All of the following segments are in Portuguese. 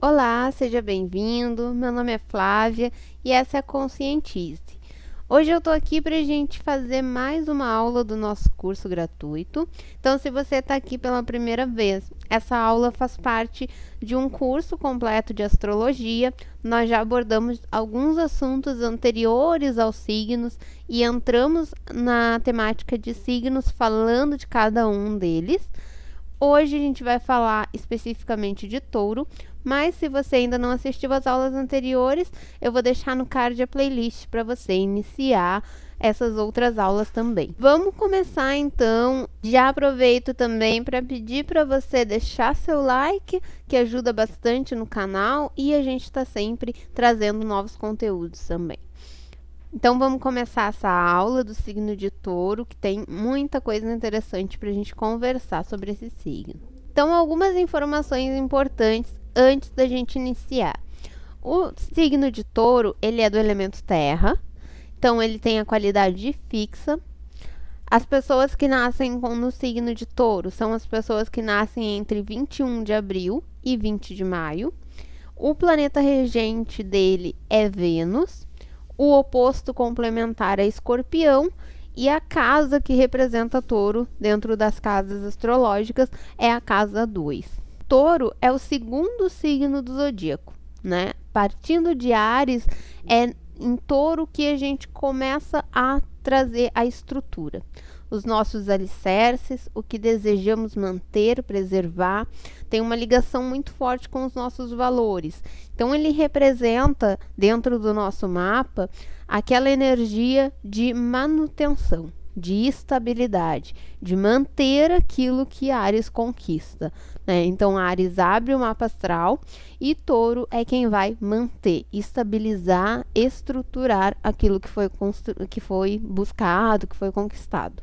Olá, seja bem-vindo. Meu nome é Flávia e essa é a Conscientize. Hoje eu tô aqui para a gente fazer mais uma aula do nosso curso gratuito. Então, se você está aqui pela primeira vez, essa aula faz parte de um curso completo de astrologia. Nós já abordamos alguns assuntos anteriores aos signos e entramos na temática de signos falando de cada um deles. Hoje a gente vai falar especificamente de touro, mas se você ainda não assistiu às aulas anteriores, eu vou deixar no card a playlist para você iniciar essas outras aulas também. Vamos começar então. Já aproveito também para pedir para você deixar seu like, que ajuda bastante no canal, e a gente está sempre trazendo novos conteúdos também. Então vamos começar essa aula do signo de touro, que tem muita coisa interessante para a gente conversar sobre esse signo. Então, algumas informações importantes antes da gente iniciar. O signo de touro, ele é do elemento terra, então ele tem a qualidade fixa. As pessoas que nascem no signo de touro são as pessoas que nascem entre 21 de abril e 20 de maio. O planeta regente dele é Vênus. O oposto complementar é Escorpião, e a casa que representa touro dentro das casas astrológicas é a casa 2. Touro é o segundo signo do zodíaco, né? Partindo de Áries, é em touro que a gente começa a trazer a estrutura, os nossos alicerces, o que desejamos manter, preservar, tem uma ligação muito forte com os nossos valores. Então, ele representa, dentro do nosso mapa, aquela energia de manutenção, de estabilidade, de manter aquilo que Áries conquista, né? Então, Áries abre o mapa astral e touro é quem vai manter, estabilizar, estruturar aquilo que foi buscado, que foi conquistado.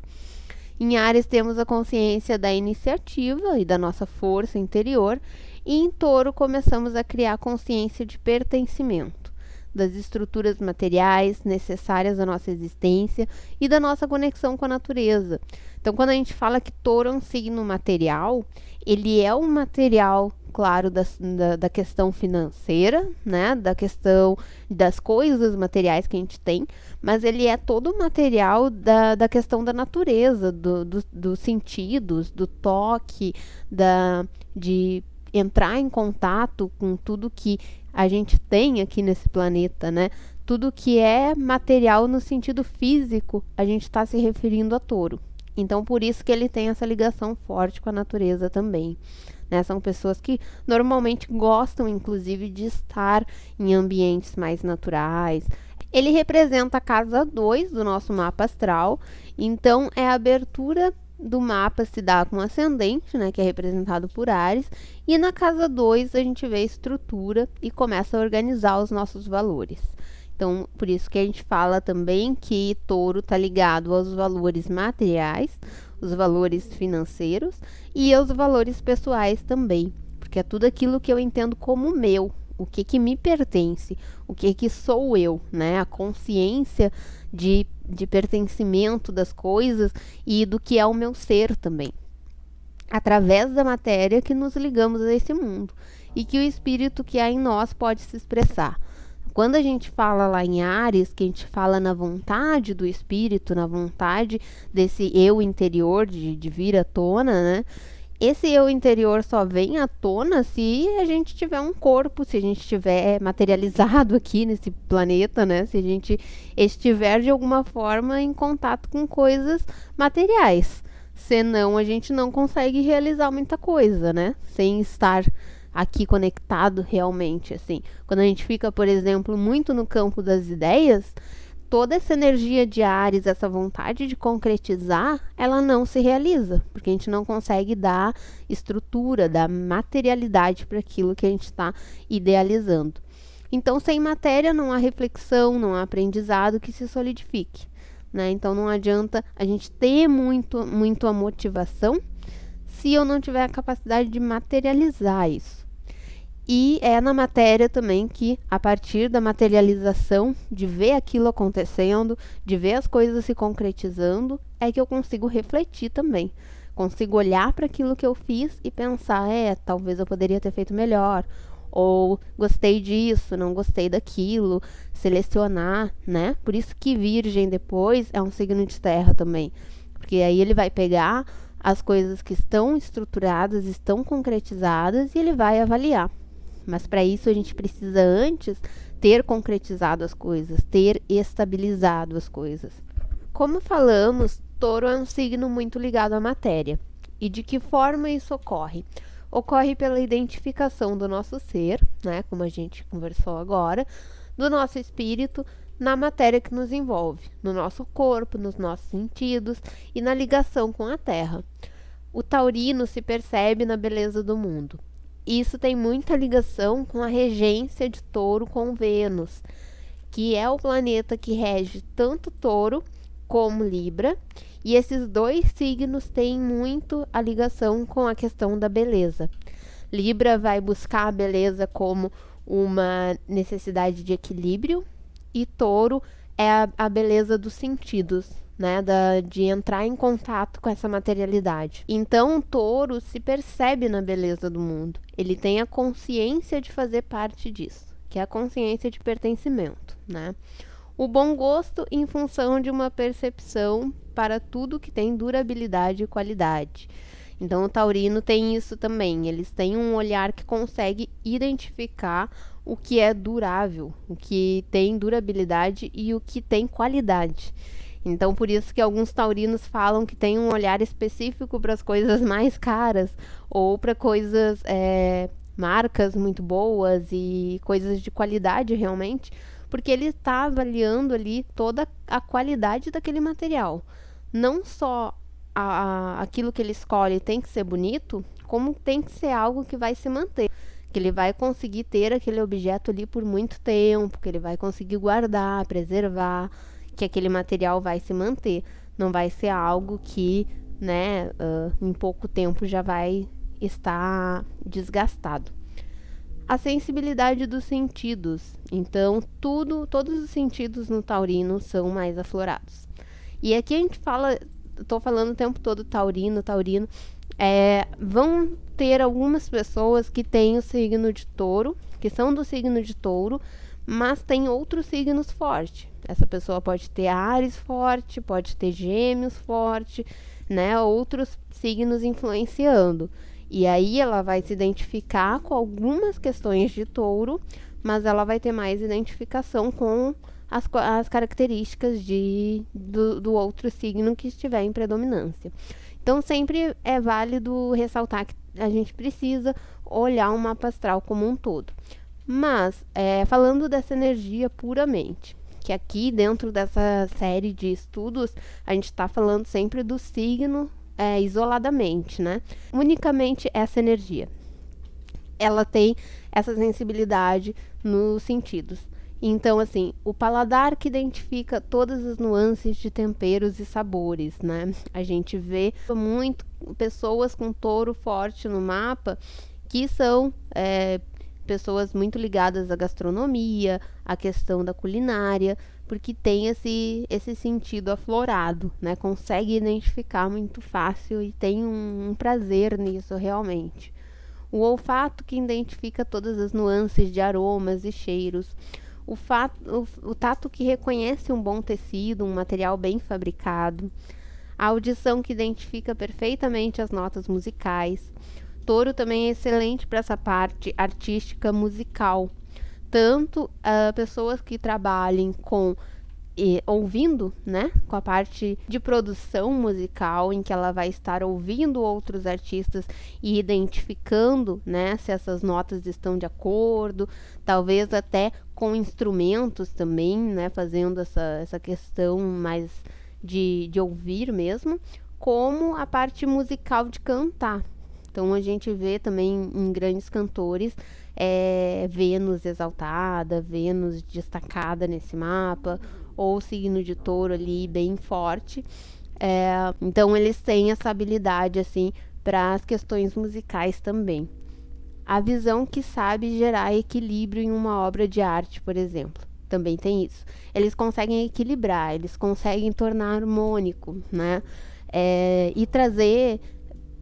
Em Áries temos a consciência da iniciativa e da nossa força interior, e em touro começamos a criar a consciência de pertencimento, das estruturas materiais necessárias à nossa existência e da nossa conexão com a natureza. Então, quando a gente fala que touro é um signo material, ele é um material, claro, da questão financeira, né? Da questão das coisas materiais que a gente tem, mas ele é todo o material da questão da natureza, dos sentidos, do toque, de entrar em contato com tudo que a gente tem aqui nesse planeta, né? Tudo que é material no sentido físico, a gente está se referindo a touro. Então, por isso que ele tem essa ligação forte com a natureza também, né? São pessoas que normalmente gostam, inclusive, de estar em ambientes mais naturais. Ele representa a casa 2 do nosso mapa astral, então é a abertura do mapa se dá com ascendente, né, que é representado por Áries, e na casa 2 a gente vê a estrutura e começa a organizar os nossos valores. Então, por isso que a gente fala também que touro está ligado aos valores materiais, os valores financeiros e aos valores pessoais também, porque é tudo aquilo que eu entendo como meu, o que me pertence, o que sou eu, né? A consciência de pertencimento das coisas e do que é o meu ser também. Através da matéria que nos ligamos a esse mundo e que o espírito que há em nós pode se expressar. Quando a gente fala lá em Áries, que a gente fala na vontade do espírito, na vontade desse eu interior de vir à tona, né? Esse eu interior só vem à tona se a gente tiver um corpo, se a gente estiver materializado aqui nesse planeta, né? Se a gente estiver de alguma forma em contato com coisas materiais. Senão a gente não consegue realizar muita coisa, né? Sem estar aqui conectado realmente, assim. Quando a gente fica, por exemplo, muito no campo das ideias, toda essa energia de Áries, essa vontade de concretizar, ela não se realiza, porque a gente não consegue dar estrutura, dar materialidade para aquilo que a gente está idealizando. Então, sem matéria não há reflexão, não há aprendizado que se solidifique, né? Então, não adianta a gente ter muito a motivação se eu não tiver a capacidade de materializar isso. E é na matéria também que, a partir da materialização, de ver aquilo acontecendo, de ver as coisas se concretizando, é que eu consigo refletir também. Consigo olhar para aquilo que eu fiz e pensar, talvez eu poderia ter feito melhor. ou gostei disso, não gostei daquilo, selecionar, né? Por isso que Virgem depois é um signo de terra também, porque aí ele vai pegar as coisas que estão estruturadas, estão concretizadas e ele vai avaliar. Mas para isso a gente precisa antes ter concretizado as coisas, ter estabilizado as coisas. Como falamos, Touro é um signo muito ligado à matéria. E de que forma isso ocorre? Ocorre pela identificação do nosso ser, né, como a gente conversou agora, do nosso espírito na matéria que nos envolve, no nosso corpo, nos nossos sentidos e na ligação com a Terra. O taurino se percebe na beleza do mundo. Isso tem muita ligação com a regência de Touro com Vênus, que é o planeta que rege tanto Touro como Libra, e esses dois signos têm muito a ligação com a questão da beleza. Libra vai buscar a beleza como uma necessidade de equilíbrio, e Touro é a beleza dos sentidos, né, de entrar em contato com essa materialidade. Então, o Touro se percebe na beleza do mundo. Ele tem a consciência de fazer parte disso, que é a consciência de pertencimento, né? O bom gosto em função de uma percepção para tudo que tem durabilidade e qualidade. Então, o taurino tem isso também. Eles têm um olhar que consegue identificar o que é durável, o que tem durabilidade e o que tem qualidade. Então, por isso que alguns taurinos falam que tem um olhar específico para as coisas mais caras ou para coisas, marcas muito boas e coisas de qualidade realmente, porque ele está avaliando ali toda a qualidade daquele material. Não só aquilo que ele escolhe tem que ser bonito, como tem que ser algo que vai se manter. Que ele vai conseguir ter aquele objeto ali por muito tempo, que ele vai conseguir guardar, preservar, que aquele material vai se manter. Não vai ser algo que, né, em pouco tempo já vai estar desgastado. A sensibilidade dos sentidos. Então, todos os sentidos no taurino são mais aflorados. E aqui a gente fala, estou falando o tempo todo taurino, vão ter algumas pessoas que têm o signo de touro, que são do signo de touro, mas tem outros signos fortes. Essa pessoa pode ter Áries forte, pode ter Gêmeos forte, né? Outros signos influenciando. E aí ela vai se identificar com algumas questões de touro, mas ela vai ter mais identificação com as características do outro signo que estiver em predominância. Então, sempre é válido ressaltar que a gente precisa olhar o mapa astral como um todo. Mas, falando dessa energia puramente, que aqui dentro dessa série de estudos, a gente está falando sempre do signo isoladamente, né? Unicamente essa energia. Ela tem essa sensibilidade nos sentidos. Então, assim, o paladar que identifica todas as nuances de temperos e sabores, né? A gente vê muito pessoas com touro forte no mapa que são pessoas muito ligadas à gastronomia, à questão da culinária, porque tem esse sentido aflorado, né? Consegue identificar muito fácil e tem um prazer nisso realmente. O olfato que identifica todas as nuances de aromas e cheiros. O tato que reconhece um bom tecido, um material bem fabricado. A audição que identifica perfeitamente as notas musicais. Touro também é excelente para essa parte artística musical. Tanto pessoas que trabalhem ouvindo, né, com a parte de produção musical, em que ela vai estar ouvindo outros artistas e identificando, né, se essas notas estão de acordo, talvez até com instrumentos também, né, fazendo essa questão mais de ouvir mesmo, como a parte musical de cantar. Então a gente vê também em grandes cantores Vênus exaltada, Vênus destacada nesse mapa, ou signo de touro ali bem forte. Então eles têm essa habilidade assim para as questões musicais também. A visão que sabe gerar equilíbrio em uma obra de arte, por exemplo. Também tem isso. Eles conseguem equilibrar, eles conseguem tornar harmônico, né? E trazer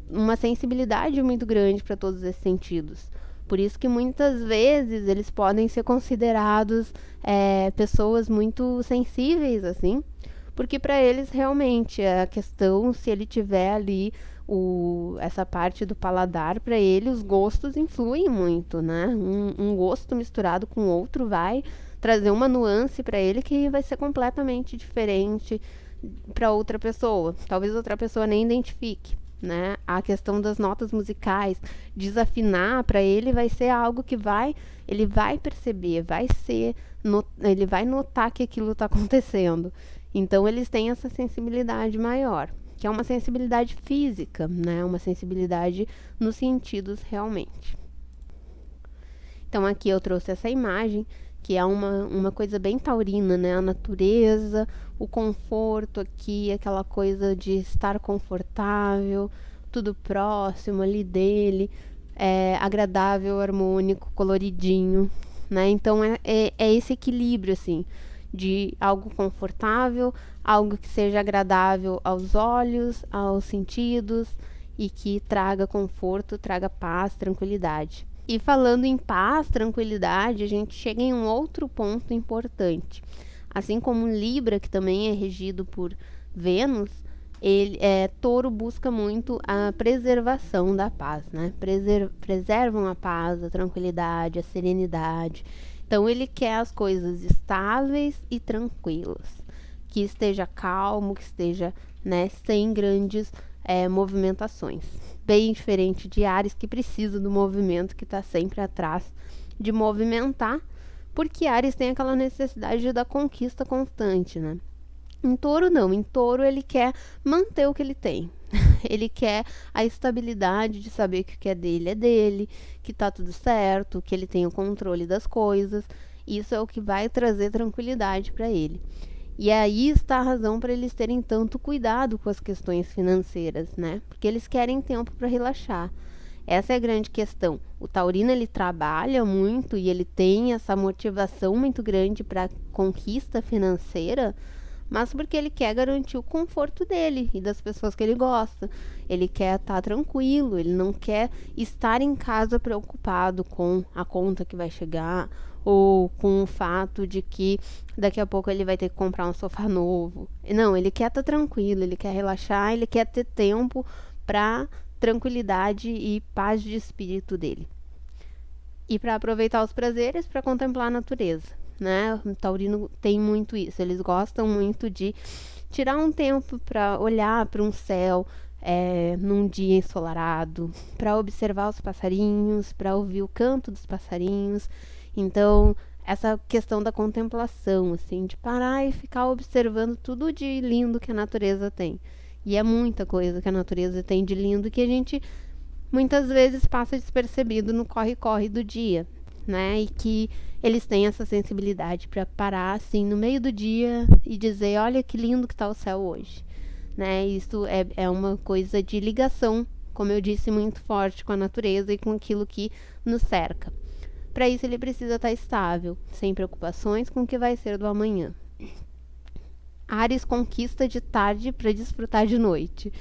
uma sensibilidade muito grande para todos esses sentidos. Por isso que muitas vezes eles podem ser considerados pessoas muito sensíveis, assim, porque para eles realmente a questão, se ele tiver ali essa parte do paladar, para ele os gostos influem muito, né? Um gosto misturado com outro vai trazer uma nuance para ele que vai ser completamente diferente para outra pessoa. Talvez outra pessoa nem identifique. Né? A questão das notas musicais, desafinar para ele vai ser algo que ele vai perceber, ele vai notar que aquilo está acontecendo. Então eles têm essa sensibilidade maior, que é uma sensibilidade física, né? Uma sensibilidade nos sentidos realmente. Então aqui eu trouxe essa imagem, que é uma coisa bem taurina, né? A natureza, o conforto aqui, aquela coisa de estar confortável, tudo próximo ali dele, agradável, harmônico, coloridinho, né? Então é esse equilíbrio, assim, de algo confortável, algo que seja agradável aos olhos, aos sentidos e que traga conforto, traga paz, tranquilidade. E falando em paz, tranquilidade, a gente chega em um outro ponto importante. Assim como Libra, que também é regido por Vênus, Touro busca muito a preservação da paz, né? Preservam a paz, a tranquilidade, a serenidade. Então ele quer as coisas estáveis e tranquilas, que esteja calmo, que esteja, né, sem grandes movimentações. Bem diferente de Áries, que precisa do movimento, que está sempre atrás de movimentar, porque Áries tem aquela necessidade da conquista constante, né? Em Touro não, em Touro ele quer manter o que ele tem. Ele quer a estabilidade de saber que o que é dele, que tá tudo certo, que ele tem o controle das coisas. Isso é o que vai trazer tranquilidade para ele. E aí está a razão para eles terem tanto cuidado com as questões financeiras, né? Porque eles querem tempo para relaxar. Essa é a grande questão. O taurino ele trabalha muito e ele tem essa motivação muito grande para conquista financeira, mas porque ele quer garantir o conforto dele e das pessoas que ele gosta. Ele quer estar tranquilo, ele não quer estar em casa preocupado com a conta que vai chegar ou com o fato de que daqui a pouco ele vai ter que comprar um sofá novo. Não, ele quer estar tranquilo, ele quer relaxar, ele quer ter tempo para tranquilidade e paz de espírito dele. E para aproveitar os prazeres, para contemplar a natureza, né? O taurino tem muito isso, eles gostam muito de tirar um tempo para olhar para um céu num dia ensolarado, para observar os passarinhos, para ouvir o canto dos passarinhos. Então, essa questão da contemplação, assim, de parar e ficar observando tudo de lindo que a natureza tem. E é muita coisa que a natureza tem de lindo que a gente muitas vezes passa despercebido no corre-corre do dia, né? E que eles têm essa sensibilidade para parar assim no meio do dia e dizer, olha que lindo que está o céu hoje, né? Isso é uma coisa de ligação, como eu disse, muito forte com a natureza e com aquilo que nos cerca. Para isso ele precisa estar estável, sem preocupações com o que vai ser do amanhã. Áries conquista de tarde para desfrutar de noite.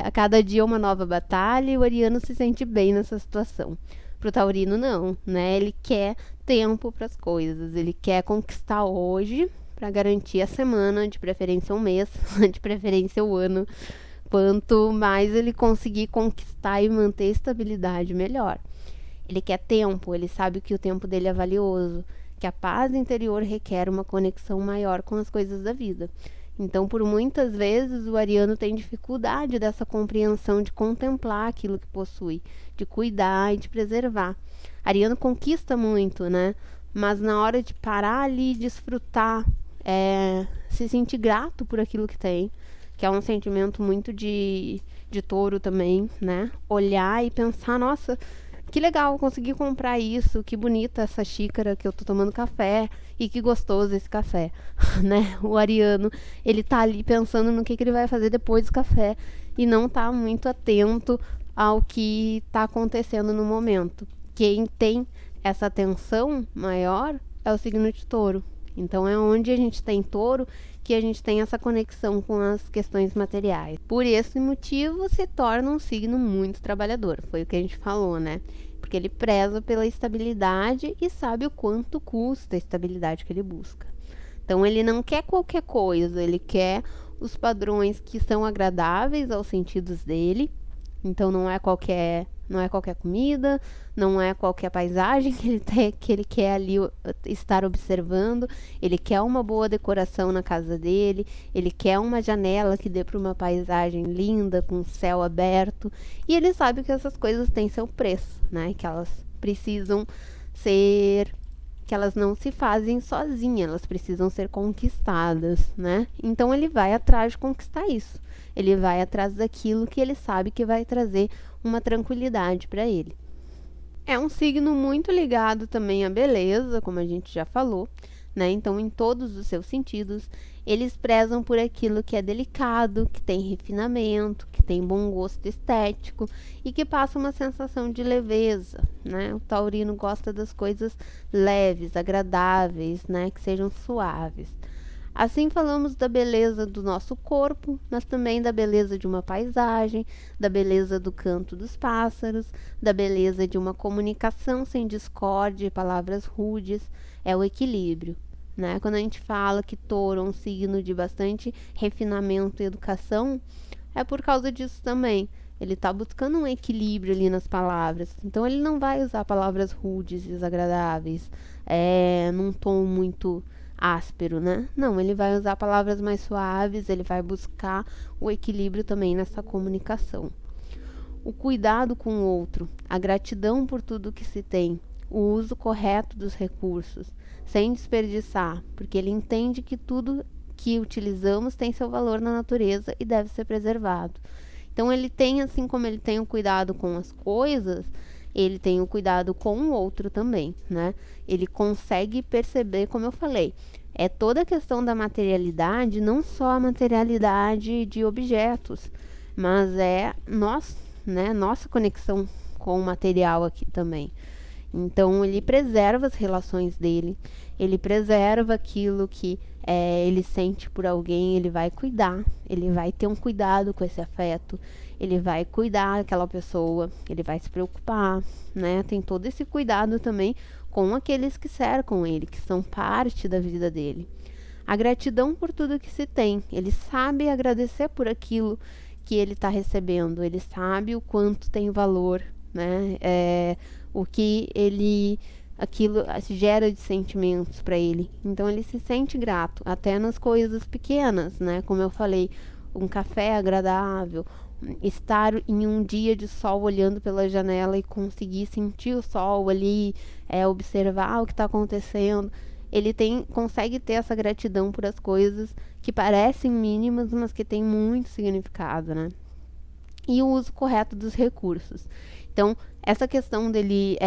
A cada dia uma nova batalha e o ariano se sente bem nessa situação. Pro taurino não, né? Ele quer tempo para as coisas, ele quer conquistar hoje para garantir a semana, de preferência um mês, de preferência o ano. Quanto mais ele conseguir conquistar e manter estabilidade, melhor. Ele quer tempo, ele sabe que o tempo dele é valioso, que a paz interior requer uma conexão maior com as coisas da vida. Então, por muitas vezes, o ariano tem dificuldade dessa compreensão de contemplar aquilo que possui, de cuidar e de preservar. Ariano conquista muito, né? Mas na hora de parar ali, desfrutar, se sentir grato por aquilo que tem, que é um sentimento muito de touro também, né? Olhar e pensar, nossa, que legal, consegui comprar isso, que bonita essa xícara que eu tô tomando café e que gostoso esse café, né? O ariano, ele tá ali pensando no que ele vai fazer depois do café e não tá muito atento ao que tá acontecendo no momento. Quem tem essa atenção maior é o signo de touro. Então é onde a gente tem touro que a gente tem essa conexão com as questões materiais. Por esse motivo se torna um signo muito trabalhador, foi o que a gente falou, né? Porque ele preza pela estabilidade e sabe o quanto custa a estabilidade que ele busca. Então ele não quer qualquer coisa, ele quer os padrões que são agradáveis aos sentidos dele. Então não é qualquer comida, não é qualquer paisagem que ele quer ali estar observando. Ele quer uma boa decoração na casa dele, ele quer uma janela que dê para uma paisagem linda, com o céu aberto. E ele sabe que essas coisas têm seu preço, né? Que elas precisam ser, que elas não se fazem sozinhas, elas precisam ser conquistadas, né? Então ele vai atrás de conquistar isso. Ele vai atrás daquilo que ele sabe que vai trazer uma tranquilidade para ele. É um signo muito ligado também à beleza, como a gente já falou, né? Então, em todos os seus sentidos, eles prezam por aquilo que é delicado, que tem refinamento, que tem bom gosto estético e que passa uma sensação de leveza, né? O taurino gosta das coisas leves, agradáveis, né? Que sejam suaves. Assim falamos da beleza do nosso corpo, mas também da beleza de uma paisagem, da beleza do canto dos pássaros, da beleza de uma comunicação sem discórdia e palavras rudes, é o equilíbrio, né? Quando a gente fala que touro é um signo de bastante refinamento e educação, é por causa disso também. Ele está buscando um equilíbrio ali nas palavras, então ele não vai usar palavras rudes e desagradáveis, num tom muito áspero, né? Não, ele vai usar palavras mais suaves, ele vai buscar o equilíbrio também nessa comunicação. O cuidado com o outro, a gratidão por tudo que se tem, o uso correto dos recursos, sem desperdiçar, porque ele entende que tudo que utilizamos tem seu valor na natureza e deve ser preservado. Então ele tem, assim como ele tem o cuidado com as coisas, ele tem o cuidado com o outro também, né? Ele consegue perceber, como eu falei, é toda a questão da materialidade, não só a materialidade de objetos, mas é nossa conexão com o material aqui também. Então ele preserva as relações dele, ele preserva aquilo que ele sente por alguém, ele vai cuidar, ele vai ter um cuidado com esse afeto, ele vai cuidar daquela pessoa, ele vai se preocupar, né? Tem todo esse cuidado também com aqueles que cercam ele, que são parte da vida dele. A gratidão por tudo que se tem, ele sabe agradecer por aquilo que ele está recebendo, ele sabe o quanto tem valor, né? O que aquilo gera de sentimentos para ele. Então ele se sente grato, até nas coisas pequenas, né? Como eu falei, um café agradável, estar em um dia de sol olhando pela janela e conseguir sentir o sol ali, observar o que está acontecendo. Ele consegue ter essa gratidão por as coisas que parecem mínimas, mas que têm muito significado, né? E o uso correto dos recursos. Então, essa questão dele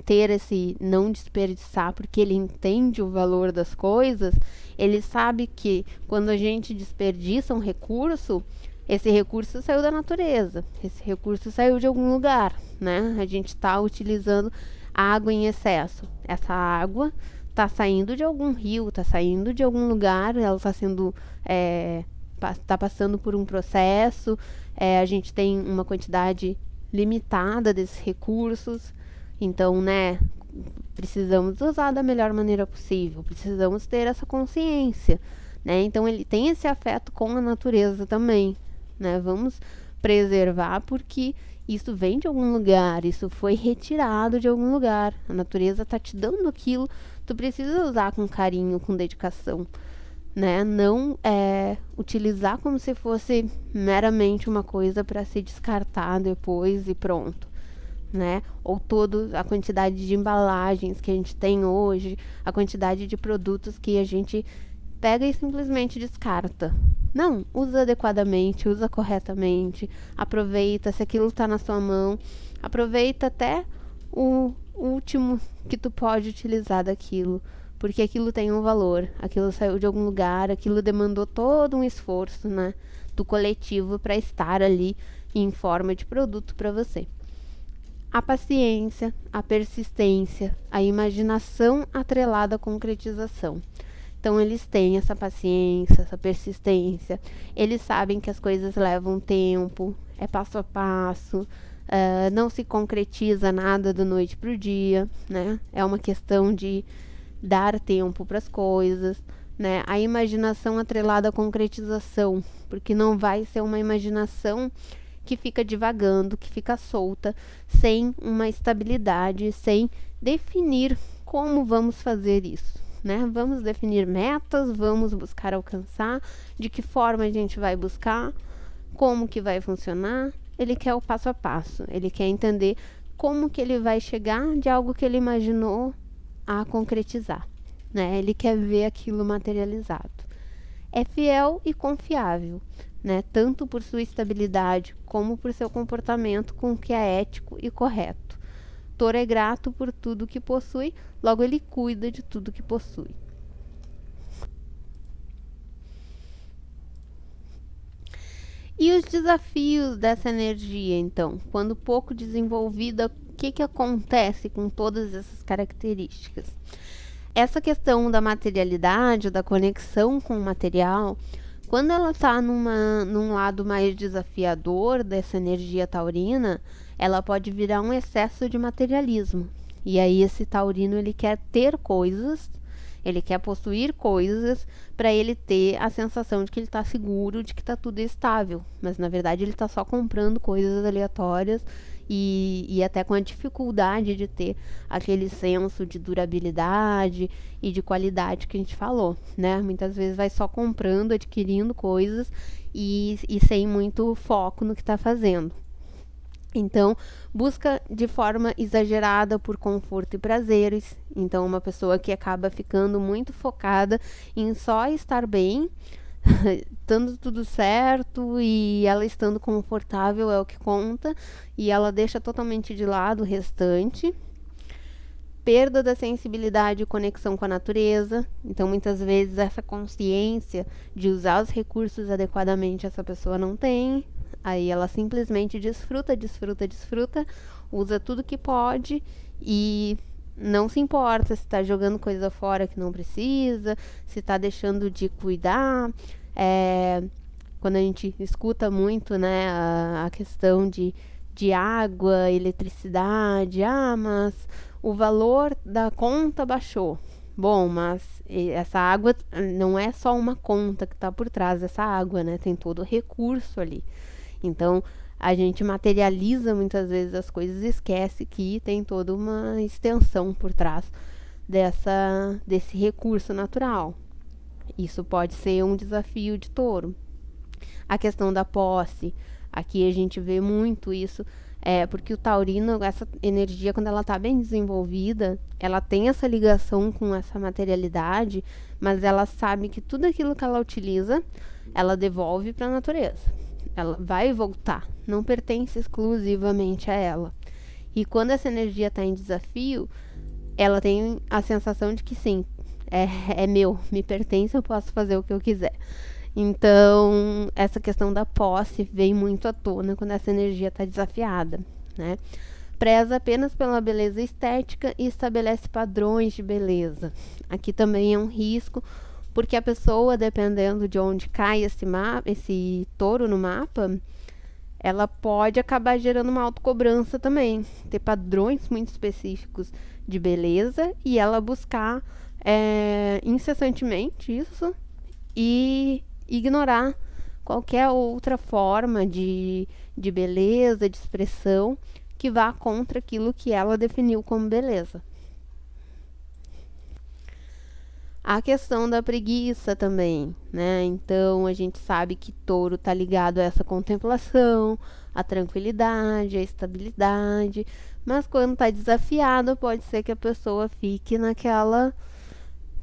ter esse não desperdiçar, porque ele entende o valor das coisas, ele sabe que quando a gente desperdiça um recurso, esse recurso saiu da natureza, esse recurso saiu de algum lugar, né? A gente está utilizando água em excesso. Essa água está saindo de algum rio, está saindo de algum lugar, ela está sendo está passando por um processo, a gente tem uma quantidade limitada desses recursos, então, né, precisamos usar da melhor maneira possível, precisamos ter essa consciência, né? Então ele tem esse afeto com a natureza também, né? Vamos preservar porque isso vem de algum lugar, isso foi retirado de algum lugar, a natureza está te dando aquilo, tu precisa usar com carinho, com dedicação, né? Não utilizar como se fosse meramente uma coisa para se descartar depois e pronto, né? Ou toda a quantidade de embalagens que a gente tem hoje, a quantidade de produtos que a gente pega e simplesmente descarta. Não, usa adequadamente, usa corretamente, aproveita, se aquilo está na sua mão, aproveita até o último que tu pode utilizar daquilo, porque aquilo tem um valor, aquilo saiu de algum lugar, aquilo demandou todo um esforço, né, do coletivo para estar ali em forma de produto para você. a paciência, a persistência, a imaginação atrelada à concretização. Então, eles têm essa paciência, essa persistência, eles sabem que as coisas levam tempo, é passo a passo, não se concretiza nada da noite para o dia, né? É uma questão de dar tempo para as coisas, né? A imaginação atrelada à concretização, porque não vai ser uma imaginação que fica divagando, que fica solta, sem uma estabilidade, sem definir como vamos fazer isso. Né? Vamos definir metas, vamos buscar alcançar, de que forma a gente vai buscar, como que vai funcionar. Ele quer o passo a passo, ele quer entender como que ele vai chegar de algo que ele imaginou a concretizar, né? Ele quer ver aquilo materializado. É fiel e confiável, né? Tanto por sua estabilidade como por seu comportamento com o que é ético e correto. Touro é grato por tudo que possui, logo ele cuida de tudo que possui. E os desafios dessa energia, então? Quando pouco desenvolvida, o que acontece com todas essas características? Essa questão da materialidade, da conexão com o material, quando ela está num lado mais desafiador dessa energia taurina, ela pode virar um excesso de materialismo. E aí esse taurino, ele quer ter coisas, ele quer possuir coisas para ele ter a sensação de que ele está seguro, de que está tudo estável. Mas na verdade ele está só comprando coisas aleatórias e até com a dificuldade de ter aquele senso de durabilidade e de qualidade que a gente falou, né? Muitas vezes vai só comprando, adquirindo coisas e sem muito foco no que está fazendo. Então, busca de forma exagerada por conforto e prazeres. Então, uma pessoa que acaba ficando muito focada em só estar bem, estando tudo certo e ela estando confortável é o que conta, e ela deixa totalmente de lado o restante. Perda da sensibilidade e conexão com a natureza. Então, muitas vezes, essa consciência de usar os recursos adequadamente essa pessoa não tem. Aí ela simplesmente desfruta, usa tudo que pode e não se importa se está jogando coisa fora que não precisa, se está deixando de cuidar. Quando a gente escuta muito, né, a questão de água, eletricidade, mas o valor da conta baixou. Bom, mas essa água não é só uma conta que está por trás dessa água, né? Tem todo o recurso ali. Então, a gente materializa muitas vezes as coisas e esquece que tem toda uma extensão por trás desse recurso natural. Isso pode ser um desafio de touro. A questão da posse, aqui a gente vê muito isso, porque o taurino, essa energia, quando ela está bem desenvolvida, ela tem essa ligação com essa materialidade, mas ela sabe que tudo aquilo que ela utiliza, ela devolve para a natureza. Ela vai voltar, não pertence exclusivamente a ela. E quando essa energia está em desafio, ela tem a sensação de que sim, é meu, me pertence, eu posso fazer o que eu quiser. Então, essa questão da posse vem muito à tona quando essa energia está desafiada, né? Preza apenas pela beleza estética e estabelece padrões de beleza. Aqui também é um risco, porque a pessoa, dependendo de onde cai esse touro no mapa, ela pode acabar gerando uma autocobrança também, ter padrões muito específicos de beleza e ela buscar incessantemente isso e ignorar qualquer outra forma de beleza, de expressão que vá contra aquilo que ela definiu como beleza. A questão da preguiça também, né? Então, a gente sabe que touro está ligado a essa contemplação, a tranquilidade, a estabilidade, mas quando está desafiado, pode ser que a pessoa fique naquela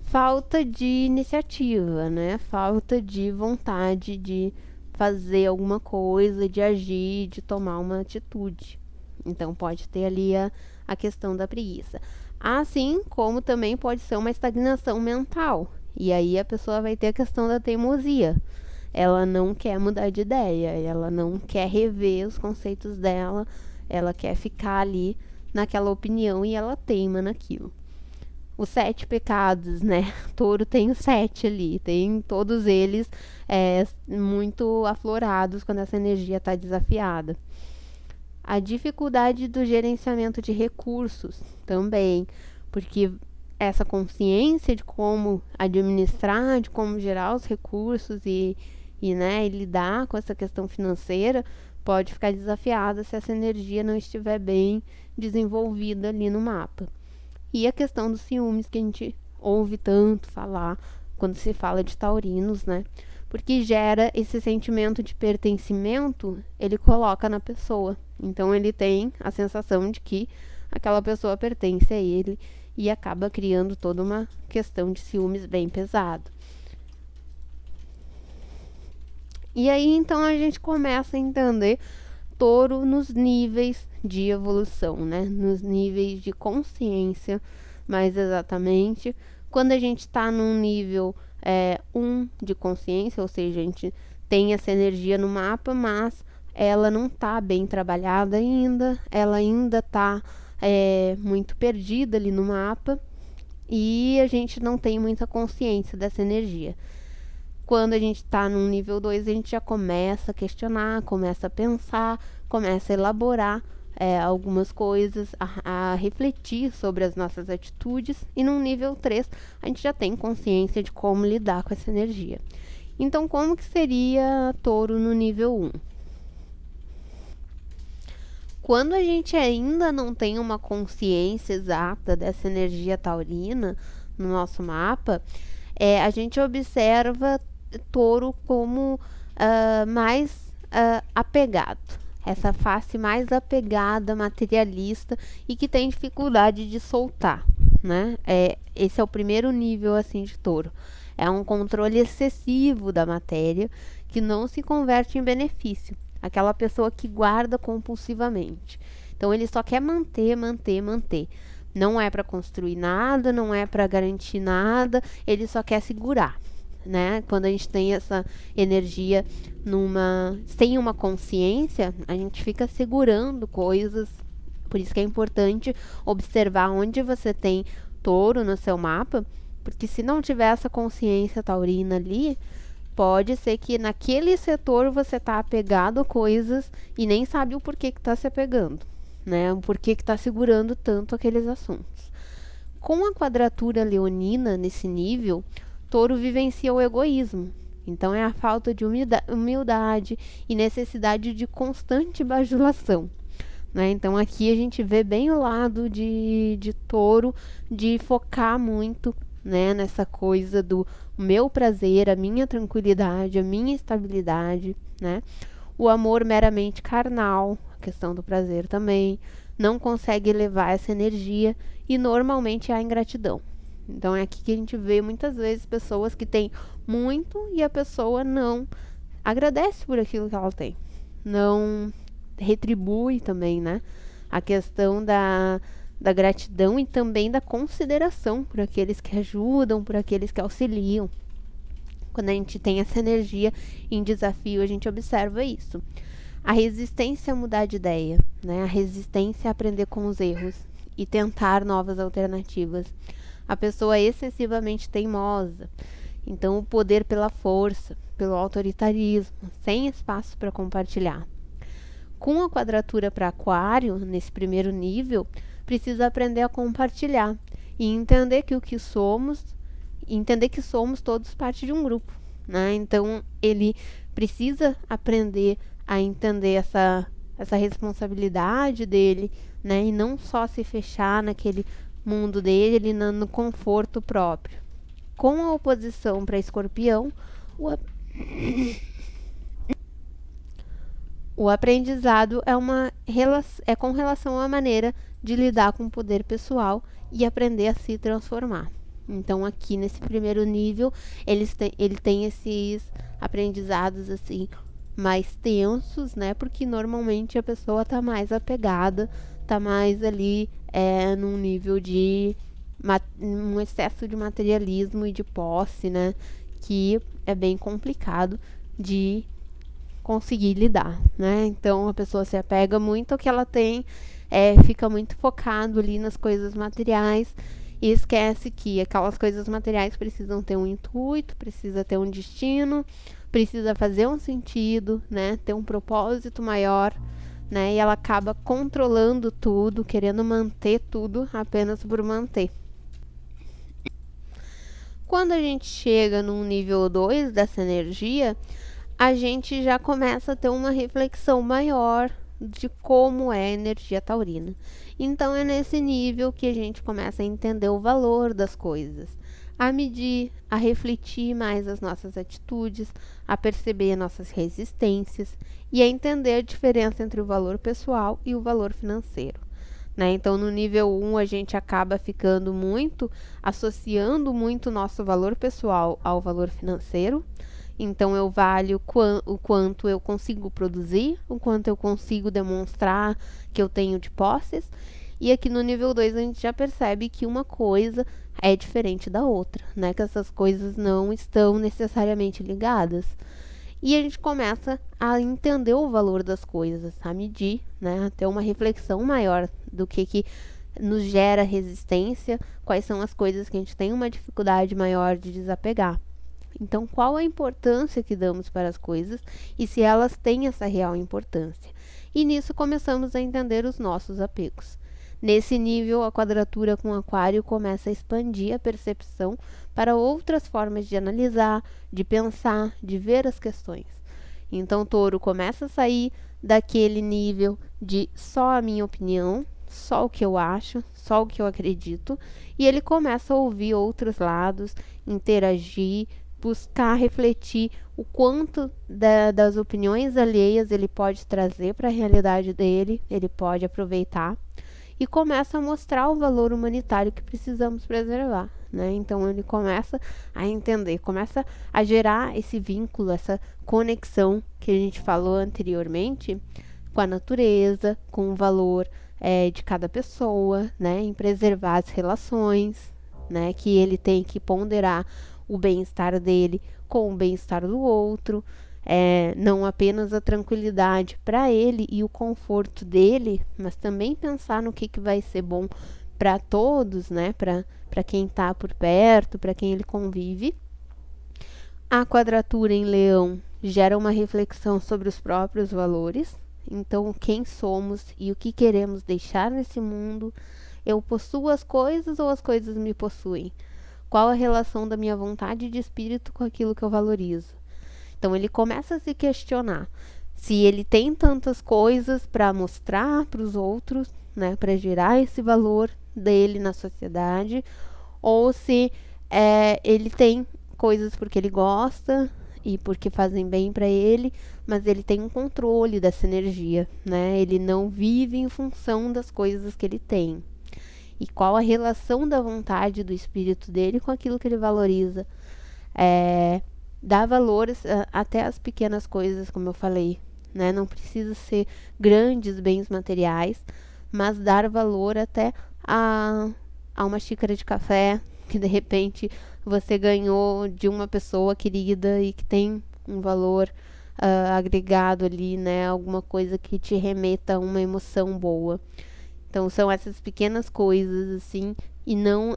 falta de iniciativa, né? Falta de vontade de fazer alguma coisa, de agir, de tomar uma atitude. Então, pode ter ali a questão da preguiça. Assim como também pode ser uma estagnação mental. E aí a pessoa vai ter a questão da teimosia. Ela não quer mudar de ideia, ela não quer rever os conceitos dela, Ela quer ficar ali naquela opinião e ela teima naquilo. Os 7 pecados, né? Touro tem os 7 ali, tem todos eles muito aflorados quando essa energia está desafiada. A dificuldade do gerenciamento de recursos também, porque essa consciência de como administrar, de como gerar os recursos e lidar com essa questão financeira pode ficar desafiada se essa energia não estiver bem desenvolvida ali no mapa. E a questão dos ciúmes, que a gente ouve tanto falar quando se fala de taurinos, né? Porque gera esse sentimento de pertencimento, ele coloca na pessoa. Então ele tem a sensação de que aquela pessoa pertence a ele e acaba criando toda uma questão de ciúmes bem pesado. E aí então a gente começa a entender Touro nos níveis de evolução, né? Nos níveis de consciência, mais exatamente. Quando a gente está num nível 1 de consciência, ou seja, a gente tem essa energia no mapa, mas ela não está bem trabalhada ainda, ela ainda está muito perdida ali no mapa e a gente não tem muita consciência dessa energia. Quando a gente está num nível 2, a gente já começa a questionar, começa a pensar, começa a elaborar algumas coisas, a refletir sobre as nossas atitudes. E num nível 3, a gente já tem consciência de como lidar com essa energia. Então, como que seria Touro no nível 1? Quando a gente ainda não tem uma consciência exata dessa energia taurina no nosso mapa, a gente observa Touro como mais apegado, essa face mais apegada, materialista e que tem dificuldade de soltar, né? Esse é o primeiro nível assim de Touro. É um controle excessivo da matéria que não se converte em benefício. Aquela pessoa que guarda compulsivamente. Então ele só quer manter. Não é para construir nada, não é para garantir nada, ele só quer segurar, né? Quando a gente tem essa energia sem uma consciência, a gente fica segurando coisas. Por isso que é importante observar onde você tem Touro no seu mapa, porque se não tiver essa consciência taurina ali, pode ser que naquele setor você está apegado a coisas e nem sabe o porquê que está se apegando, né? O porquê que está segurando tanto aqueles assuntos. Com a quadratura leonina nesse nível, Touro vivencia o egoísmo. Então é a falta de humildade e necessidade de constante bajulação, né? Então aqui a gente vê bem o lado de Touro, de focar muito, né, nessa coisa do meu prazer, a minha tranquilidade, a minha estabilidade, né? O amor meramente carnal, a questão do prazer também, não consegue levar essa energia e normalmente há ingratidão. Então é aqui que a gente vê muitas vezes pessoas que têm muito e a pessoa não agradece por aquilo que ela tem, não retribui também, né? A questão da gratidão e também da consideração por aqueles que ajudam, por aqueles que auxiliam. Quando a gente tem essa energia em desafio, a gente observa isso. A resistência a mudar de ideia, né? A resistência a aprender com os erros e tentar novas alternativas. A pessoa é excessivamente teimosa. Então, o poder pela força, pelo autoritarismo, sem espaço para compartilhar. Com a quadratura para Aquário, nesse primeiro nível, precisa aprender a compartilhar e entender que somos todos parte de um grupo, né? Então ele precisa aprender a entender essa responsabilidade dele, né? E não só se fechar naquele mundo dele, no conforto próprio. Com a oposição para Escorpião, o aprendizado é com relação à maneira de lidar com o poder pessoal e aprender a se transformar. Então, aqui nesse primeiro nível, ele tem esses aprendizados assim mais tensos, né? Porque normalmente a pessoa está mais apegada, está mais ali num nível de um excesso de materialismo e de posse, né? Que é bem complicado de conseguir lidar, né? Então a pessoa se apega muito ao que ela tem, fica muito focado ali nas coisas materiais e esquece que aquelas coisas materiais precisam ter um intuito, precisa ter um destino, precisa fazer um sentido, né? Ter um propósito maior, né? E ela acaba controlando tudo, querendo manter tudo apenas por manter. Quando a gente chega num nível 2 dessa energia, a gente já começa a ter uma reflexão maior de como é a energia taurina. Então é nesse nível que a gente começa a entender o valor das coisas, a medir, a refletir mais as nossas atitudes, a perceber nossas resistências e a entender a diferença entre o valor pessoal e o valor financeiro. Né? Então, no nível 1, a gente acaba ficando muito, associando muito o nosso valor pessoal ao valor financeiro. Então, eu valho o quanto eu consigo produzir, o quanto eu consigo demonstrar que eu tenho de posses. E aqui no nível 2, a gente já percebe que uma coisa é diferente da outra, né? Que essas coisas não estão necessariamente ligadas. E a gente começa a entender o valor das coisas, a medir, né? A ter uma reflexão maior do que nos gera resistência, quais são as coisas que a gente tem uma dificuldade maior de desapegar. Então, qual a importância que damos para as coisas e se elas têm essa real importância. E nisso começamos a entender os nossos apegos. Nesse nível, a quadratura com Aquário começa a expandir a percepção para outras formas de analisar, de pensar, de ver as questões. Então, Touro começa a sair daquele nível de só a minha opinião, só o que eu acho, só o que eu acredito, e ele começa a ouvir outros lados, interagir, buscar refletir o quanto das opiniões alheias ele pode trazer para a realidade dele, ele pode aproveitar, e começa a mostrar o valor humanitário que precisamos preservar, né? Então ele começa a entender, começa a gerar esse vínculo, essa conexão que a gente falou anteriormente com a natureza, com o valor de cada pessoa, né? Em preservar as relações, né? Que ele tem que ponderar o bem-estar dele com o bem-estar do outro, não apenas a tranquilidade para ele e o conforto dele, mas também pensar no que vai ser bom para todos, né? Para quem está por perto, para quem ele convive. A quadratura em Leão gera uma reflexão sobre os próprios valores. Então, quem somos e o que queremos deixar nesse mundo? Eu possuo as coisas ou as coisas me possuem? Qual a relação da minha vontade de espírito com aquilo que eu valorizo? Então ele começa a se questionar se ele tem tantas coisas para mostrar para os outros, né, para gerar esse valor dele na sociedade, ou se ele tem coisas porque ele gosta e porque fazem bem para ele, mas ele tem um controle dessa energia, né? Ele não vive em função das coisas que ele tem. E qual a relação da vontade do espírito dele com aquilo que ele valoriza? Dar valor até as pequenas coisas, como eu falei, né? Não precisa ser grandes bens materiais, mas dar valor até a uma xícara de café que de repente você ganhou de uma pessoa querida e que tem um valor agregado ali, né? Alguma coisa que te remeta a uma emoção boa. Então são essas pequenas coisas assim, e não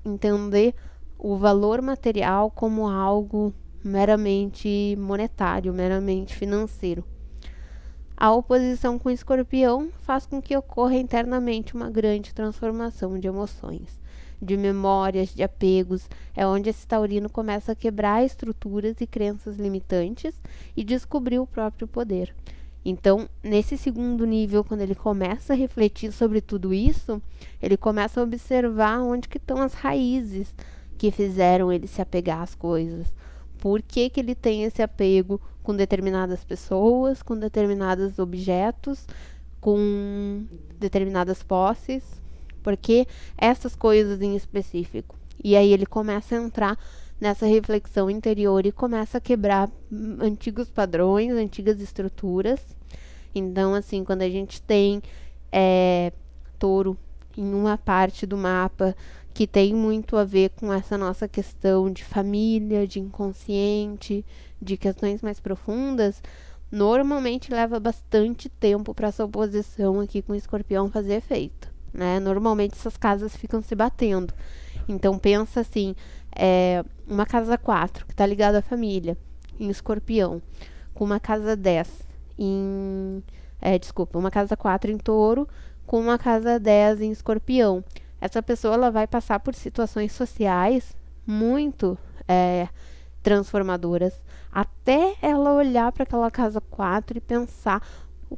entender o valor material como algo meramente monetário, meramente financeiro. A oposição com Escorpião faz com que ocorra internamente uma grande transformação de emoções, de memórias, de apegos. É onde esse taurino começa a quebrar estruturas e crenças limitantes e descobrir o próprio poder. Então, nesse segundo nível, quando ele começa a refletir sobre tudo isso, ele começa a observar onde que estão as raízes que fizeram ele se apegar às coisas. Por que ele tem esse apego com determinadas pessoas, com determinados objetos, com determinadas posses? Porque essas coisas em específico. E aí ele começa a entrar nessa reflexão interior e começa a quebrar antigos padrões, antigas estruturas. Então, assim, quando a gente tem Touro em uma parte do mapa que tem muito a ver com essa nossa questão de família, de inconsciente, de questões mais profundas, normalmente leva bastante tempo para essa oposição aqui com o Escorpião fazer efeito, né? Normalmente essas casas ficam se batendo. Então pensa assim, uma casa 4 que está ligada à família, em Escorpião, com uma casa 10 em... uma casa 4 em Touro, com uma casa 10 em Escorpião. Essa pessoa ela vai passar por situações sociais muito transformadoras, até ela olhar para aquela casa 4 e pensar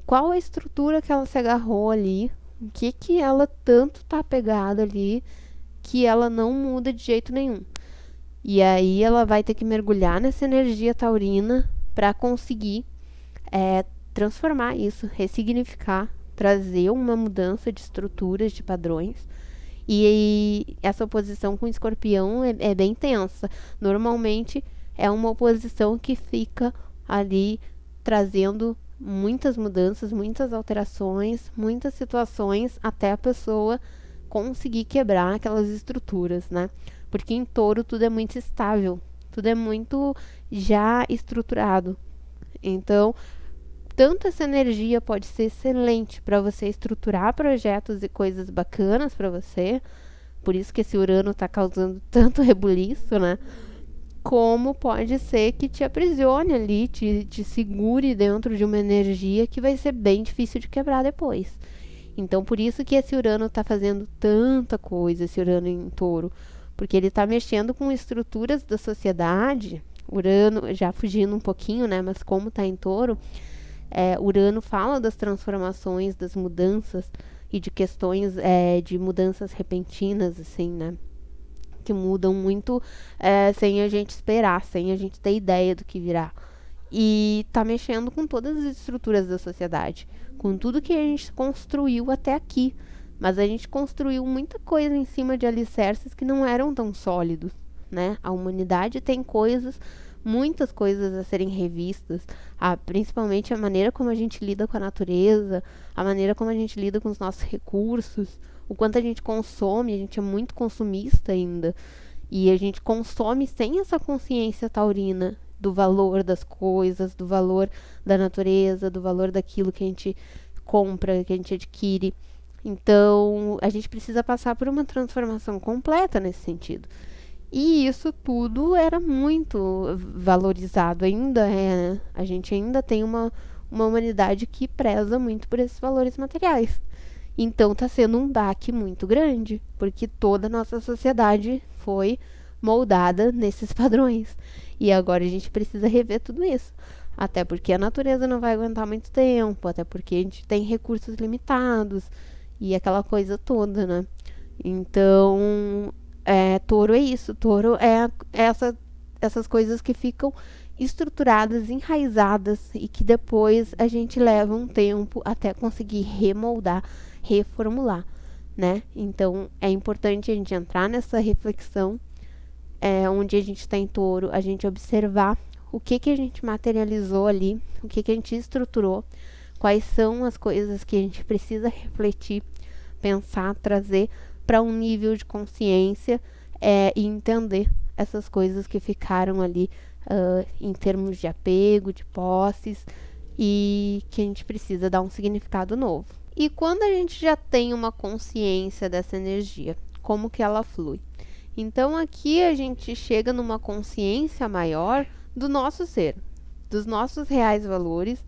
qual a estrutura que ela se agarrou ali, o que ela tanto tá apegada ali, que ela não muda de jeito nenhum. E aí ela vai ter que mergulhar nessa energia taurina para conseguir transformar isso, ressignificar, trazer uma mudança de estruturas, de padrões. E essa oposição com o Escorpião é bem tensa. Normalmente é uma oposição que fica ali trazendo muitas mudanças, muitas alterações, muitas situações até a pessoa conseguir quebrar aquelas estruturas, né? Porque em Touro tudo é muito estável, tudo é muito já estruturado. Então, tanto essa energia pode ser excelente para você estruturar projetos e coisas bacanas para você, por isso que esse Urano está causando tanto rebuliço, né? Como pode ser que te aprisione ali, te segure dentro de uma energia que vai ser bem difícil de quebrar depois. Então, por isso que esse Urano está fazendo tanta coisa, esse Urano em Touro, porque ele está mexendo com estruturas da sociedade. Urano, já fugindo um pouquinho, né? Mas como está em Touro, Urano fala das transformações, das mudanças e de questões de mudanças repentinas, assim, né? Que mudam muito sem a gente esperar, sem a gente ter ideia do que virá. E tá mexendo com todas as estruturas da sociedade, com tudo que a gente construiu até aqui. Mas a gente construiu muita coisa em cima de alicerces que não eram tão sólidos, né? A humanidade tem muitas coisas a serem revistas, principalmente a maneira como a gente lida com a natureza, a maneira como a gente lida com os nossos recursos, o quanto a gente consome, a gente é muito consumista ainda, e a gente consome sem essa consciência taurina do valor das coisas, do valor da natureza, do valor daquilo que a gente compra, que a gente adquire. Então, a gente precisa passar por uma transformação completa nesse sentido. E isso tudo era muito valorizado ainda. A gente ainda tem uma humanidade que preza muito por esses valores materiais. Então está sendo um baque muito grande, porque toda a nossa sociedade foi moldada nesses padrões. E agora a gente precisa rever tudo isso. Até porque a natureza não vai aguentar muito tempo, até porque a gente tem recursos limitados e aquela coisa toda, né? Então, Touro é isso. Touro é essas coisas que ficam estruturadas, enraizadas e que depois a gente leva um tempo até conseguir remoldar, reformular, né? Então, é importante a gente entrar nessa reflexão, onde a gente está em Touro, a gente observar o que a gente materializou ali, o que a gente estruturou, quais são as coisas que a gente precisa refletir, pensar, trazer para um nível de consciência e entender essas coisas que ficaram ali em termos de apego, de posses, e que a gente precisa dar um significado novo. E quando a gente já tem uma consciência dessa energia, como que ela flui? Então aqui a gente chega numa consciência maior do nosso ser, dos nossos reais valores,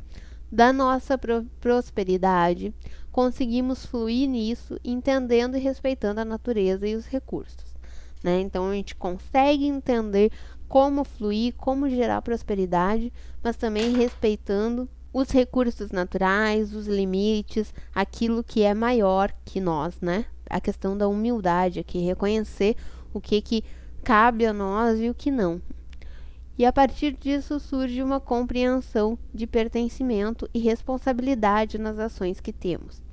da nossa prosperidade. Conseguimos fluir nisso, entendendo e respeitando a natureza e os recursos, né? Então a gente consegue entender como fluir, como gerar prosperidade, mas também respeitando os recursos naturais, os limites, aquilo que é maior que nós, né? A questão da humildade aqui, reconhecer o que cabe a nós e o que não. E a partir disso surge uma compreensão de pertencimento e responsabilidade nas ações que temos.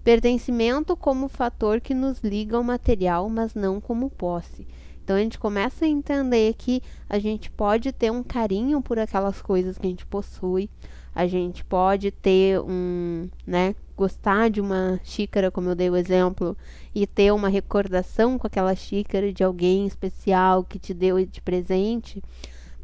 Pertencimento como fator que nos liga ao material, mas não como posse. Então a gente começa a entender que a gente pode ter um carinho por aquelas coisas que a gente possui, a gente pode ter gostar de uma xícara, como eu dei o exemplo, e ter uma recordação com aquela xícara de alguém especial que te deu de presente,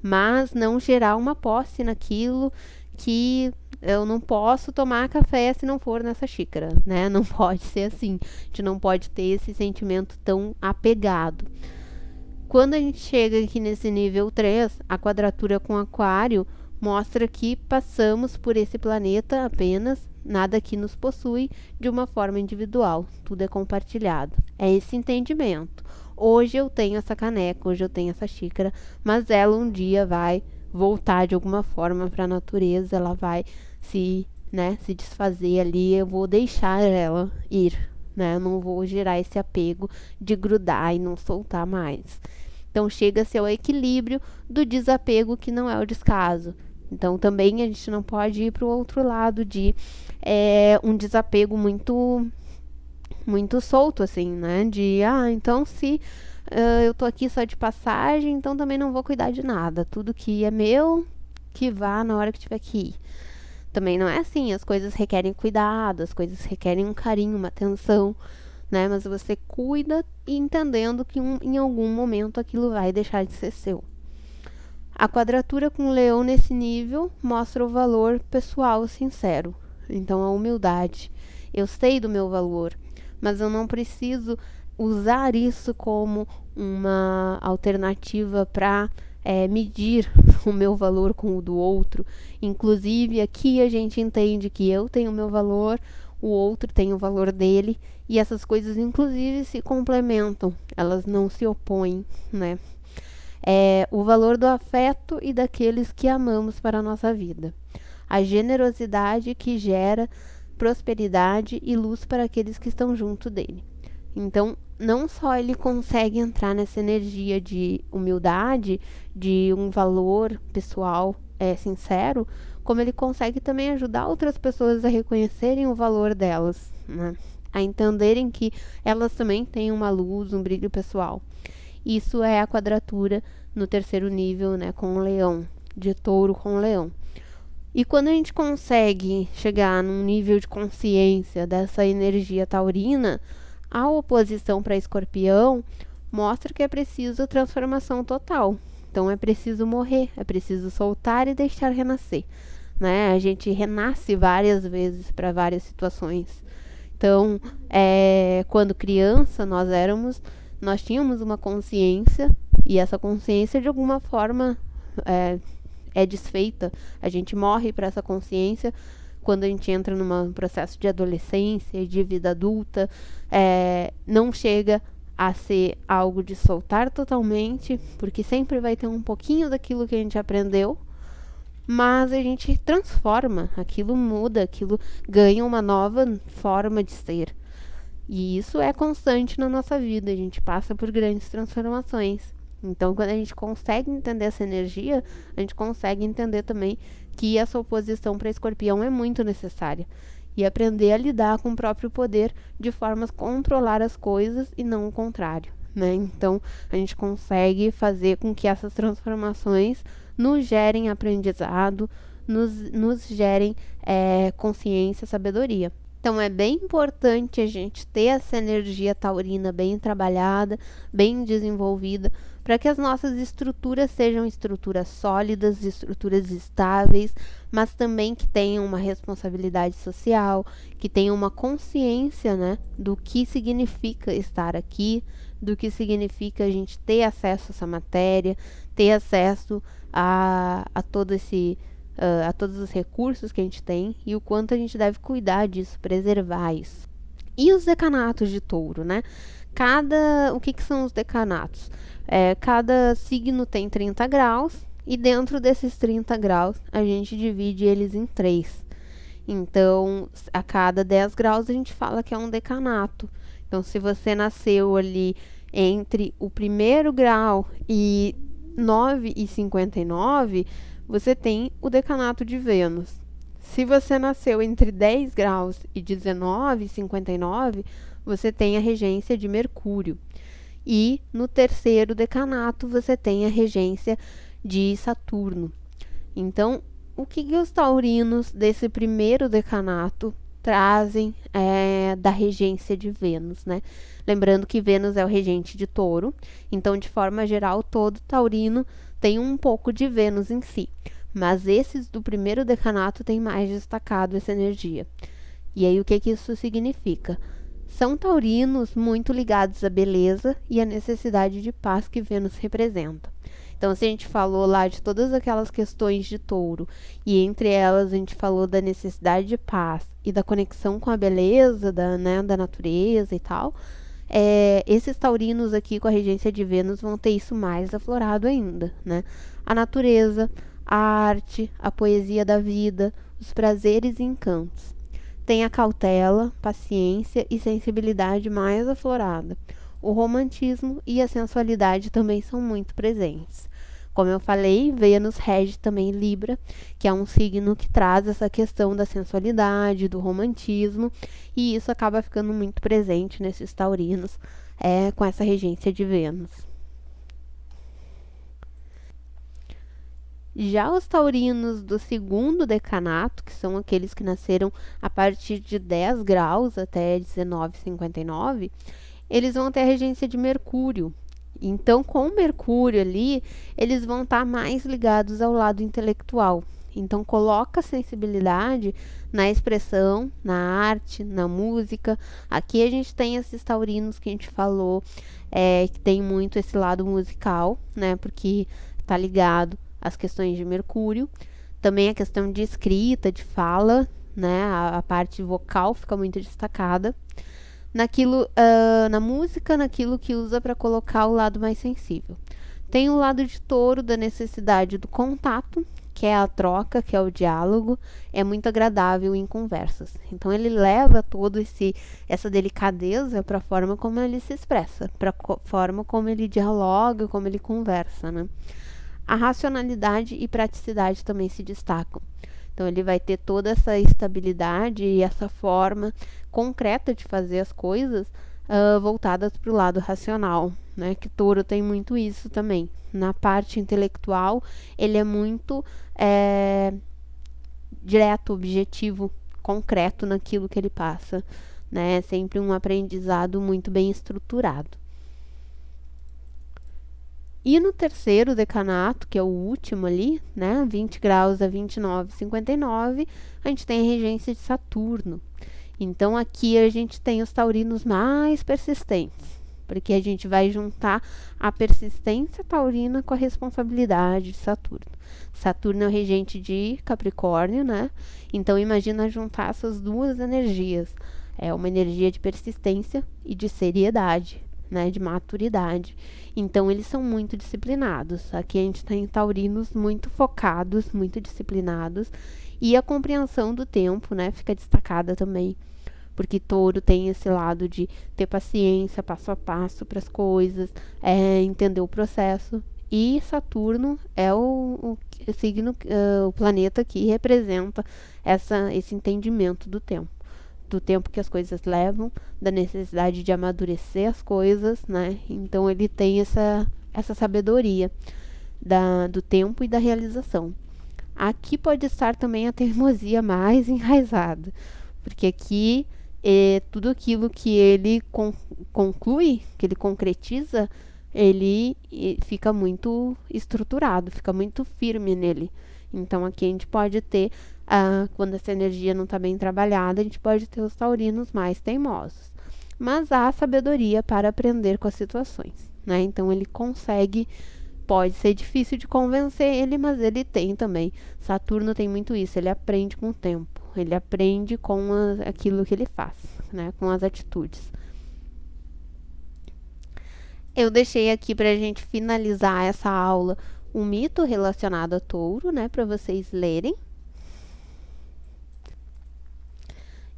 mas não gerar uma posse naquilo, que eu não posso tomar café se não for nessa xícara, né? Não pode ser assim. A gente não pode ter esse sentimento tão apegado. Quando a gente chega aqui nesse nível 3, a quadratura com aquário mostra que passamos por esse planeta apenas, nada aqui nos possui, de uma forma individual. Tudo é compartilhado. É esse entendimento. Hoje eu tenho essa caneca, hoje eu tenho essa xícara, mas ela um dia vai voltar de alguma forma para a natureza, ela vai se desfazer ali, eu vou deixar ela ir, né? Eu não vou gerar esse apego de grudar e não soltar mais. Então chega-se ao equilíbrio do desapego, que não é o descaso. Então também a gente não pode ir para o outro lado de um desapego muito solto, assim, né? De, então se eu tô aqui só de passagem, então também não vou cuidar de nada. Tudo que é meu, que vá na hora que tiver que ir. Também não é assim, as coisas requerem cuidado, as coisas requerem um carinho, uma atenção, né? Mas você cuida e entendendo que em algum momento aquilo vai deixar de ser seu. A quadratura com o leão nesse nível mostra o valor pessoal sincero. Então, a humildade. Eu sei do meu valor, mas eu não preciso usar isso como uma alternativa para medir o meu valor com o do outro. Inclusive, aqui a gente entende que eu tenho o meu valor, o outro tem o valor dele, e essas coisas, inclusive, se complementam, elas não se opõem, né? O valor do afeto e daqueles que amamos para a nossa vida. A generosidade que gera prosperidade e luz para aqueles que estão junto dele. Então, não só ele consegue entrar nessa energia de humildade, de um valor pessoal sincero, como ele consegue também ajudar outras pessoas a reconhecerem o valor delas, né? A entenderem que elas também têm uma luz, um brilho pessoal. Isso é a quadratura no terceiro nível, né, com o leão, de touro com leão. E quando a gente consegue chegar num nível de consciência dessa energia taurina, a oposição para escorpião mostra que é preciso transformação total. Então é preciso morrer, é preciso soltar e deixar renascer, né? A gente renasce várias vezes para várias situações. Então, quando criança, nós tínhamos uma consciência, e essa consciência de alguma forma é desfeita. A gente morre para essa consciência quando a gente entra num processo de adolescência, de vida adulta. Não chega a ser algo de soltar totalmente, porque sempre vai ter um pouquinho daquilo que a gente aprendeu, mas a gente transforma, aquilo muda, aquilo ganha uma nova forma de ser. E isso é constante na nossa vida, a gente passa por grandes transformações. Então, quando a gente consegue entender essa energia, a gente consegue entender também que essa oposição para escorpião é muito necessária. E aprender a lidar com o próprio poder de formas a controlar as coisas e não o contrário, né? Então, a gente consegue fazer com que essas transformações nos gerem aprendizado, nos gerem consciência, sabedoria. Então é bem importante a gente ter essa energia taurina bem trabalhada, bem desenvolvida, para que as nossas estruturas sejam estruturas sólidas, estruturas estáveis, mas também que tenham uma responsabilidade social, que tenham uma consciência, né, do que significa estar aqui, do que significa a gente ter acesso a essa matéria, ter acesso a todos os recursos que a gente tem e o quanto a gente deve cuidar disso, preservar isso. E os decanatos de touro, né? O que são os decanatos? Cada signo tem 30 graus e dentro desses 30 graus a gente divide eles em 3. Então, a cada 10 graus a gente fala que é um decanato. Então, se você nasceu ali entre o primeiro grau e 9,59, você tem o decanato de Vênus. Se você nasceu entre 10 graus e 19,59, você tem a regência de Mercúrio. E no terceiro decanato, você tem a regência de Saturno. Então, o que os taurinos desse primeiro decanato trazem da regência de Vênus, né? Lembrando que Vênus é o regente de touro, então, de forma geral, todo taurino tem um pouco de Vênus em si. mas esses do primeiro decanato têm mais destacado essa energia. E aí o que isso significa? São taurinos muito ligados à beleza e à necessidade de paz que Vênus representa. Então, se a gente falou lá de todas aquelas questões de touro, e entre elas a gente falou da necessidade de paz e da conexão com a beleza da natureza e tal, esses taurinos aqui com a regência de Vênus vão ter isso mais aflorado ainda, né? A natureza, a arte, a poesia da vida, os prazeres e encantos. Tem a cautela, paciência e sensibilidade mais aflorada. O romantismo e a sensualidade também são muito presentes. Como eu falei, Vênus rege também Libra, que é um signo que traz essa questão da sensualidade, do romantismo, e isso acaba ficando muito presente nesses taurinos, com essa regência de Vênus. Já os taurinos do segundo decanato, que são aqueles que nasceram a partir de 10 graus até 19,59, eles vão ter a regência de Mercúrio. Então, com Mercúrio ali, eles vão estar mais ligados ao lado intelectual. Então, coloca a sensibilidade na expressão, na arte, na música. Aqui a gente tem esses taurinos que a gente falou, que tem muito esse lado musical, né? Porque está ligado às questões de Mercúrio. Também a questão de escrita, de fala, né? A parte vocal fica muito destacada. Na música, naquilo que usa para colocar o lado mais sensível. Tem o lado de touro da necessidade do contato, que é a troca, que é o diálogo, é muito agradável em conversas. Então ele leva todo essa delicadeza para a forma como ele se expressa, para a forma como ele dialoga, como ele conversa, né? A racionalidade e praticidade também se destacam. Então, ele vai ter toda essa estabilidade e essa forma concreta de fazer as coisas voltadas para o lado racional, né? Que touro tem muito isso também. Na parte intelectual, ele é muito direto, objetivo, concreto naquilo que ele passa, né? É sempre um aprendizado muito bem estruturado. E no terceiro decanato, que é o último ali, né, 20 graus a 29,59, a gente tem a regência de Saturno. Então, aqui a gente tem os taurinos mais persistentes, porque a gente vai juntar a persistência taurina com a responsabilidade de Saturno. Saturno é o regente de Capricórnio, né? Então, imagina juntar essas duas energias. É uma energia de persistência e de seriedade, né, de maturidade. Então, eles são muito disciplinados. Aqui a gente tem taurinos muito focados, muito disciplinados. E a compreensão do tempo, né, fica destacada também. Porque touro tem esse lado de ter paciência, passo a passo para as coisas, entender o processo. E Saturno é o signo, o planeta que representa esse entendimento do tempo. Do tempo que as coisas levam, da necessidade de amadurecer as coisas, né? Então ele tem essa sabedoria do tempo e da realização. Aqui pode estar também a teimosia mais enraizada, porque aqui tudo aquilo que ele conclui, que ele concretiza, ele fica muito estruturado, fica muito firme nele. Então aqui a gente pode ter, quando essa energia não está bem trabalhada, a gente pode ter os taurinos mais teimosos. Mas há sabedoria para aprender com as situações, né? Então ele consegue, pode ser difícil de convencer ele, mas ele tem também. Saturno tem muito isso, ele aprende com o tempo, ele aprende com aquilo que ele faz, né? Com as atitudes. Eu deixei aqui para a gente finalizar essa aula um mito relacionado a touro, né, para vocês lerem.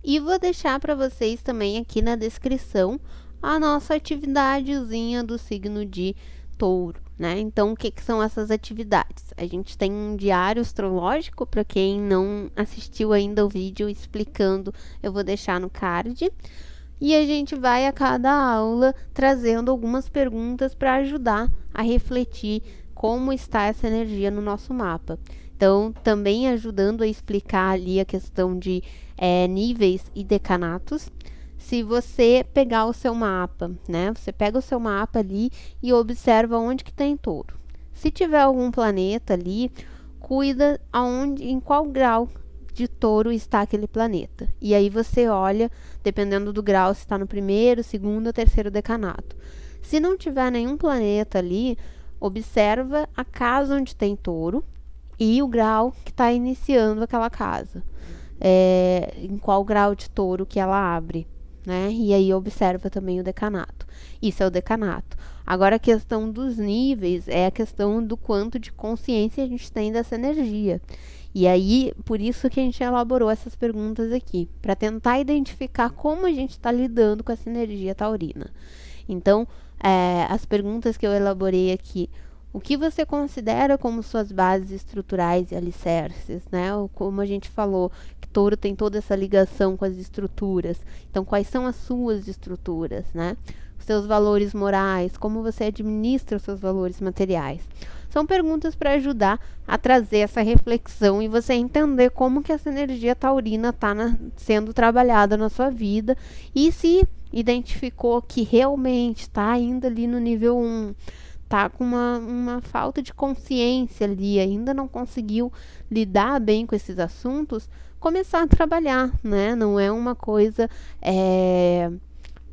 E vou deixar para vocês também aqui na descrição a nossa atividadezinha do signo de touro, né? Então, o que são essas atividades? A gente tem um diário astrológico, para quem não assistiu ainda o vídeo explicando, eu vou deixar no card. E a gente vai a cada aula trazendo algumas perguntas para ajudar a refletir como está essa energia no nosso mapa. Então, também ajudando a explicar ali a questão de níveis e decanatos. Se você pegar o seu mapa, né? Você pega o seu mapa ali e observa onde que tem touro. Se tiver algum planeta ali, cuida em qual grau de touro está aquele planeta. E aí você olha, dependendo do grau, se está no primeiro, segundo ou terceiro decanato. Se não tiver nenhum planeta ali, observa a casa onde tem touro e o grau que está iniciando aquela casa. Em qual grau de touro que ela abre, né? E aí observa também o decanato. Isso é o decanato. Agora a questão dos níveis é a questão do quanto de consciência a gente tem dessa energia. E aí, por isso que a gente elaborou essas perguntas aqui, para tentar identificar como a gente está lidando com essa energia taurina. Então, as perguntas que eu elaborei aqui: o que você considera como suas bases estruturais e alicerces, né? Como a gente falou, que touro tem toda essa ligação com as estruturas. Então, quais são as suas estruturas, né? Os seus valores morais, como você administra os seus valores materiais. São perguntas para ajudar a trazer essa reflexão e você entender como que essa energia taurina está sendo trabalhada na sua vida e se identificou que realmente está ainda ali no nível 1, tá com uma falta de consciência ali, ainda não conseguiu lidar bem com esses assuntos, começar a trabalhar, né? Não é uma coisa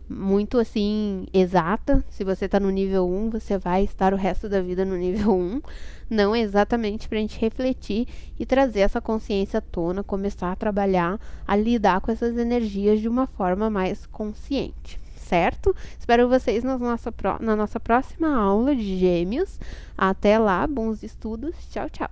muito assim exata. Se você está no nível 1, você vai estar o resto da vida no nível 1. Não é exatamente para a gente refletir e trazer essa consciência à tona, começar a trabalhar, a lidar com essas energias de uma forma mais consciente. Certo? Espero vocês na nossa próxima aula de Gêmeos. Até lá, bons estudos. Tchau, tchau.